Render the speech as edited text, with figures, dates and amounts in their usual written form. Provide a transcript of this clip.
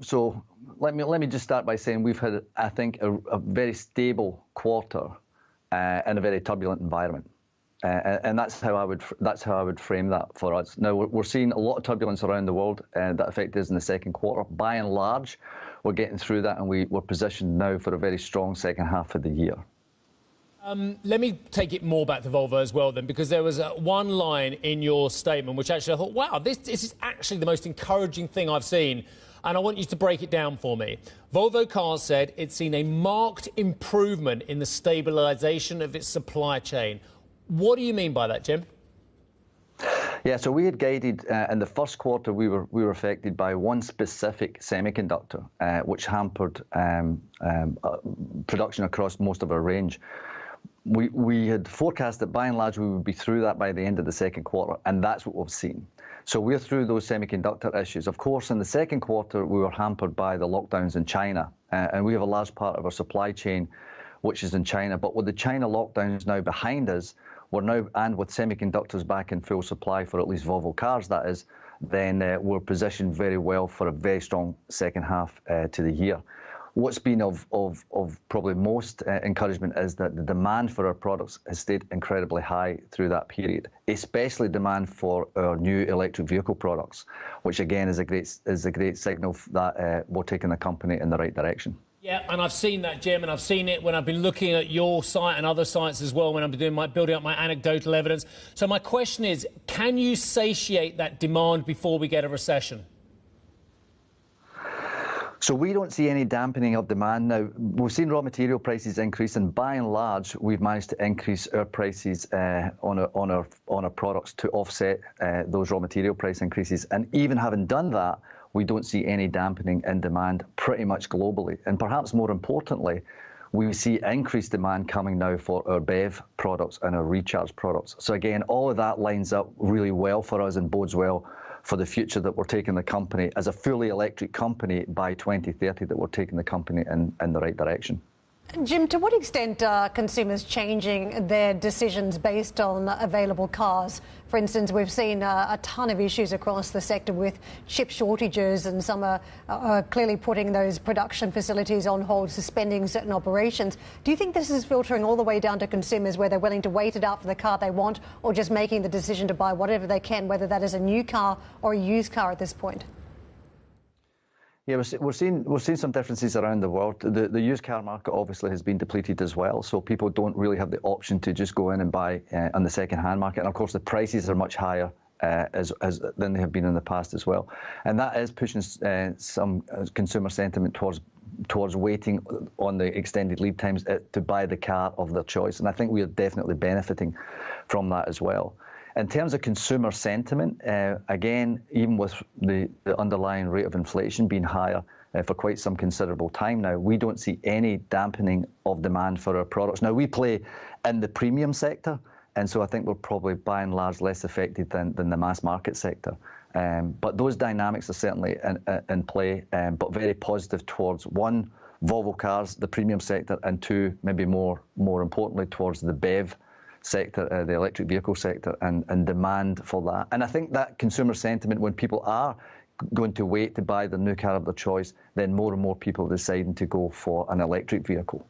So let me just start by saying we've had, I think, a very stable quarter in a very turbulent environment. And that's how I would frame that for us. Now we're seeing a lot of turbulence around the world that affected us in the second quarter. By and large, we're getting through that, and we're positioned now for a very strong second half of the year. Let me take it more back to Volvo as well then, because there was one line in your statement which actually I thought, wow, this is actually the most encouraging thing I've seen, and I want you to break it down for me. Volvo Cars said it's seen a marked improvement in the stabilisation of its supply chain. What do you mean by that, Jim? Yeah, so we had guided in the first quarter we were affected by one specific semiconductor, which hampered production across most of our range. We had forecast that by and large we would be through that by the end of the second quarter, and that's what we've seen. So we're through those semiconductor issues. Of course, in the second quarter we were hampered by the lockdowns in China, and we have a large part of our supply chain which is in China. But with the China lockdowns now behind us, we're now, and with semiconductors back in full supply for at least Volvo Cars, that is, then we're positioned very well for a very strong second half to the year. What's been of probably most encouragement is that the demand for our products has stayed incredibly high through that period, especially demand for our new electric vehicle products, which again is a great signal that we're taking the company in the right direction. Yeah, and I've seen that, Jim, and I've seen it when I've been looking at your site and other sites as well, when I've been doing building up my anecdotal evidence. So my question is, can you satiate that demand before we get a recession? So we don't see any dampening of demand now. We've seen raw material prices increase, and by and large, we've managed to increase our prices on our products to offset those raw material price increases. And even having done that, we don't see any dampening in demand pretty much globally. And perhaps more importantly, we see increased demand coming now for our BEV products and our recharge products. So again, all of that lines up really well for us and bodes well for the future that we're taking the company as a fully electric company by 2030, that we're taking the company in the right direction. Jim, to what extent are consumers changing their decisions based on available cars? For instance, we've seen a ton of issues across the sector with chip shortages, and some are clearly putting those production facilities on hold, suspending certain operations. Do you think this is filtering all the way down to consumers, where they're willing to wait it out for the car they want, or just making the decision to buy whatever they can, whether that is a new car or a used car at this point? Yeah, we're seeing some differences around the world. The used car market obviously has been depleted as well, so people don't really have the option to just go in and buy on the second-hand market. And of course, the prices are much higher than they have been in the past as well, and that is pushing some consumer sentiment towards waiting on the extended lead times to buy the car of their choice. And I think we are definitely benefiting from that as well. In terms of consumer sentiment, again, even with the underlying rate of inflation being higher for quite some considerable time now, we don't see any dampening of demand for our products. Now, we play in the premium sector, and so I think we're probably by and large less affected than the mass market sector. But those dynamics are certainly in play, but very positive towards, one, Volvo Cars, the premium sector, and two, maybe more importantly, towards the BEV sector, the electric vehicle sector, and demand for that. And I think that consumer sentiment, when people are going to wait to buy the new car of their choice, then more and more people are deciding to go for an electric vehicle.